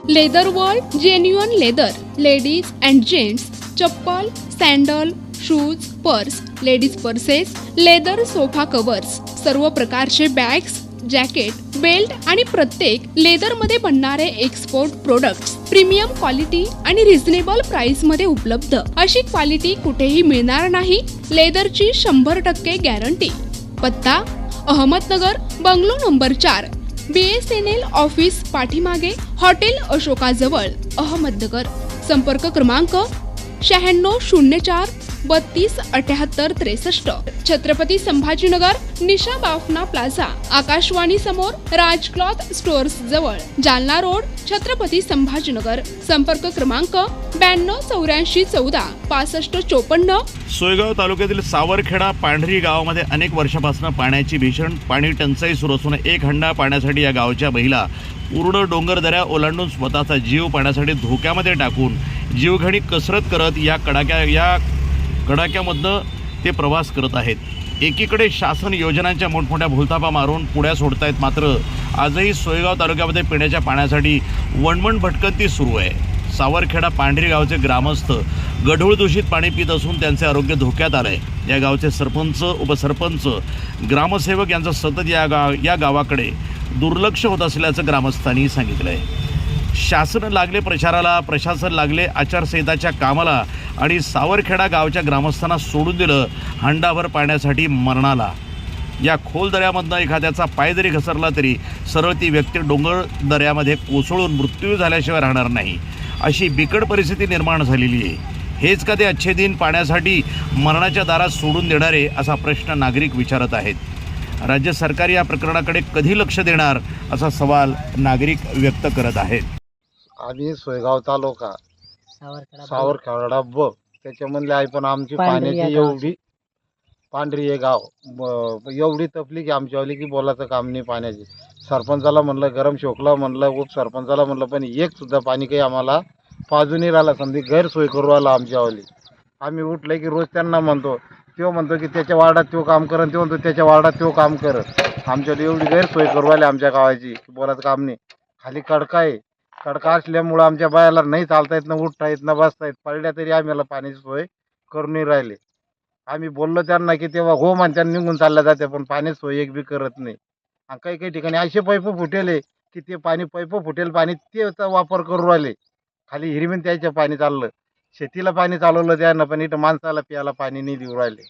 Leather world genuine leather ladies and gents chappal sandal shoes purse ladies purses leather sofa covers सर्व प्रकारचे bags jacket belt आणि प्रत्येक लेदरमध्ये बनणारे एक्सपोर्ट प्रोडक्ट्स प्रीमियम क्वालिटी आणि reasonable price मध्ये उपलब्ध. अशी क्वालिटी कुठेही मिळणार नाही. लेदरची 100% गॅरंटी. पत्ता Ahmednagar bungalow number 4 BSNL office पाठीमागे हॉटेल अशोकाजवळ अहमदनगर. संपर्क क्रमांक 9604 32 78 63. छत्रपती संभाजीनगर निशा बाफना प्लाझा आकाशवाणी समोर राज क्लॉथ स्टोअर्स जवळ जालना रोड छत्रपती संभाजीनगर. संपर्क क्रमांक 92 84 14 65 54. सोयगाव तालुक्यातील सावरखेडा पांढरी गावामध्ये अनेक वर्षापासून पाण्याची भीषण पाणी टंचाई सुरू असून एक हंडा पाण्यासाठी या गावच्या महिला पूर्ण डोंगरदऱ्या ओलांडून स्वतःचा जीव पाण्यासाठी धोक्यामध्ये टाकून जीवघेणी कसरत करत या कडाक्यामधनं ते प्रवास करत आहेत. एकीकडे शासन योजनांच्या मोठमोठ्या भूलथापा मारून पुढ्या सोडतायत, मात्र आजही सोयगाव तालुक्यामध्ये पिण्याच्या पाण्यासाठी वणवण भटकंती सुरू आहे. सावरखेडा पांढरी गावचे ग्रामस्थ गढूळ दूषित पाणी पित असून त्यांचे आरोग्य धोक्यात आलं आहे. या गावचे सरपंच उपसरपंच ग्रामसेवक यांचं सतत या गावाकडे दुर्लक्ष होत असल्याचं ग्रामस्थांनी सांगितलं आहे. शासन लागले प्रचाराला, प्रशासन लागले आचारसंहिताच्या कामाला आणि सावरखेडा गावच्या ग्रामस्थांना सोडून दिलं हंडाभर पाण्यासाठी मरणाला. या खोल दऱ्यामधनं एखाद्याचा पाय जरी घसरला तरी सरळ ती व्यक्ती डोंगर दऱ्यामध्ये कोसळून मृत्यू झाल्याशिवाय राहणार नाही, अशी बिकट परिस्थिती निर्माण झालेली आहे. हेच का ते अच्छे दिन पाण्यासाठी मरणाच्या दारात सोडून देणारे, असा प्रश्न नागरिक विचारत आहेत. राज्य सरकार या प्रकरणाकडे कधी लक्ष देणार, असा सवाल नागरिक व्यक्त करत आहेत. आम्ही सोयगाव तालुका सावरखेडा त्याच्यामधले आहे, पण आमची पाण्याची एवढी पांढरी हे गाव एवढी तपली की आमच्यावाली की बोलायचं काम नाही पाण्याची. सरपंचाला म्हणलं, गरम शोकला म्हणलं, उपसरपंचाला म्हणलं, पण एक सुद्धा पाणी काही आम्हाला पाजूनही राहिला. समधी गैरसोय करू राहिला आमच्यावाली. आम्ही उठलं की रोज त्यांना म्हणतो, तो म्हणतो की त्याच्या वार्डात तो काम करत, तो म्हणतो त्याच्या वार्डात तो काम करत. आमच्यावाली एवढी गैरसोय करू राहिली आमच्या गावाची की बोलायचं काम नाही. खाली कडका आहे, कडका असल्यामुळं आमच्या बायाला नाही चालता येत, ना उठता येत, ना बसता येत. पडल्या तरी आम्हाला पाण्याची सोय करून नाही राहिले. आम्ही बोललो त्यांना की तेव्हा हो म्हणत्या निघून चालल्या जाते, पण पाणी सोय एक बी करत नाही. आणि काही काही ठिकाणी असे पैप फुटेले की ते पाणी पैप फुटेल पाणी ते वापर करू राहिले. खाली हिरवीन त्याचं पाणी चाललं, शेतीला पाणी चालवलं त्यानं, पण इथं माणसाला प्यायला पाणी नाही देऊ राहिले.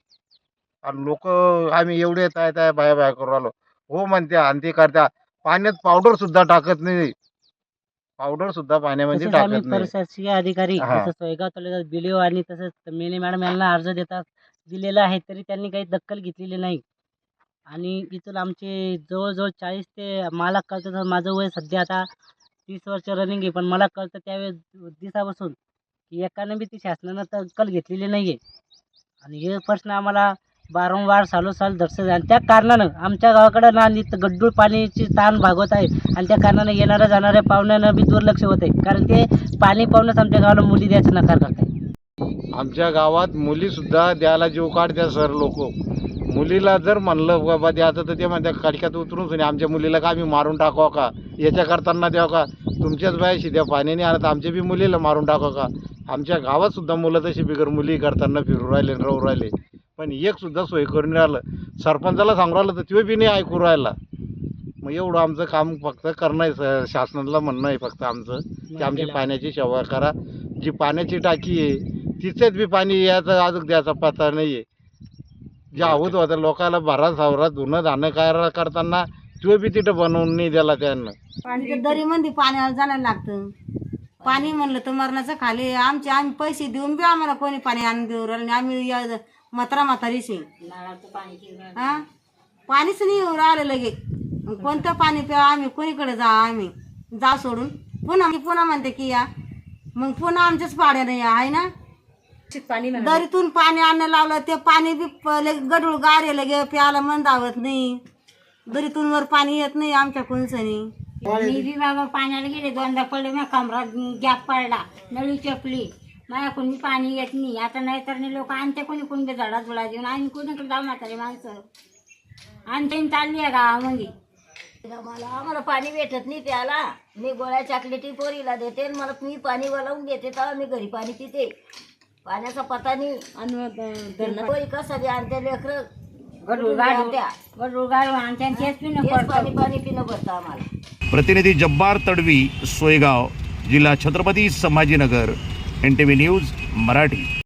आणि लोक आम्ही एवढे काय बाया करू राहिलो हो म्हणत्या, आणि ते करत्या. पाण्यात पावडर सुद्धा टाकत नाही, पावडर सुद्धा पाण्यामध्ये टाकत नाही. प्रशासकीय अधिकारी तसंच सोयगाव तालुक्यात बिलिओ आणि तसंच मेने मॅडम यांना अर्ज दिलेला आहे, तरी त्यांनी काही दखल घेतलेली नाही. आणि इथून आमचे जवळजवळ 40 ते मला कळतं तर माझं वय सध्या आता 30 वर्ष रनिंग आहे, पण मला कळतं त्यावेळेस दिवसापासून की एकानं बी ती शासनानं दखल घेतलेली नाही आहे. आणि हे प्रश्न आम्हाला वारंवार सालोसाल दर्शक आहे. आणि त्या कारणानं आमच्या गावाकडं ना गड्डूळ पाण्याची ताण भागवत आहे, आणि त्या कारणानं येणाऱ्या जाणाऱ्या पाहुण्यांना बी दुर्लक्ष होत आहे, कारण ते पाणी पाहूनच आमच्या गावाला मुली द्यायचा नकार करत आहे. आमच्या गावात मुली सुद्धा द्यायला जीव काढत्या सर लोक. मुलीला जर म्हणलं बाबा द्यायचं तर ते म्हणत्या काडक्यात उतरून सुने आमच्या मुलीला का आम्ही मारून टाकावं का, याच्या करताना द्यावं का, तुमच्याच बायाशी द्या पाण्याने आणत आमच्या बी मुलीला मारून टाकावं का. आमच्या गावात सुद्धा मुलं तशी बिगर मुली करताना फिरू राहिले, राहू राहिले, पण एक सुद्धा सोय करून राहिलं. सरपंचाला सांगू राहिलं तर तो बी नाही ऐकू राहिला. मग एवढं आमचं काम फक्त करणं आहे. शासनाला म्हणणं आहे फक्त आमचं की आमची पाण्याची सेवा करा. जी पाण्याची टाकी आहे तिथेच बी पाणी यायचं अजून द्यायचा पत्ता नाही आहे. जे आवत होतं लोकांना भरा सावरा धुणं धाणं काय करताना तो बी तिथं बनवून नाही दिला त्यांना. पाणी दरीमध्ये पाण्याला जायला लागतं. पाणी म्हणलं तर मरणाचं खाली आम्ही पैसे देऊन बी आम्हाला कोणी पाणी आणून देऊ राहिलं. आम्ही म्हातारीशी हा पाणीच नाही येऊ राहिलं लगे. कोणतं पाणी प्या आम्ही कोणीकडे आम्ही जा सोडून पुन्हा म्हणते की या, मग पुन्हा आमच्याच पाड्याने या आहे ना. दरीतून पाणी आणणं लावलं ते पाणी बी गडूळ गारे लगे प्यायला मन दावत नाही. दरीतून वर पाणी येत नाही आमच्या कोणसनी. मी बी बाबा पाण्याला गेले, दोनदा पडले, माझ्या कमरात गॅप पडला, नळी चपली, माझ्या कोणी पाणी येत नाही. आता नाही तर लोक आणते कोणी बी झाडा झुडा देऊन, आणि कोणीकडे जाऊ म्हातारे माणसं आणते चालली आहे गावामध्ये. आम्हाला पाणी भेटत नाही प्याला. मी गोळ्या चॉकलेटी पोरीला देते आणि मला मी पाणी वळवून घेते तेव्हा मी घरी पाणी पिते. पाण्याचा पता नाही. पोरी कसं बी आणते लेकरं पाणी पिणं पडतं आम्हाला. प्रतिनिधी जब्बार तडवी, सोयगाव, जिल्हा छत्रपती संभाजीनगर, NTV न्यूज मराठी.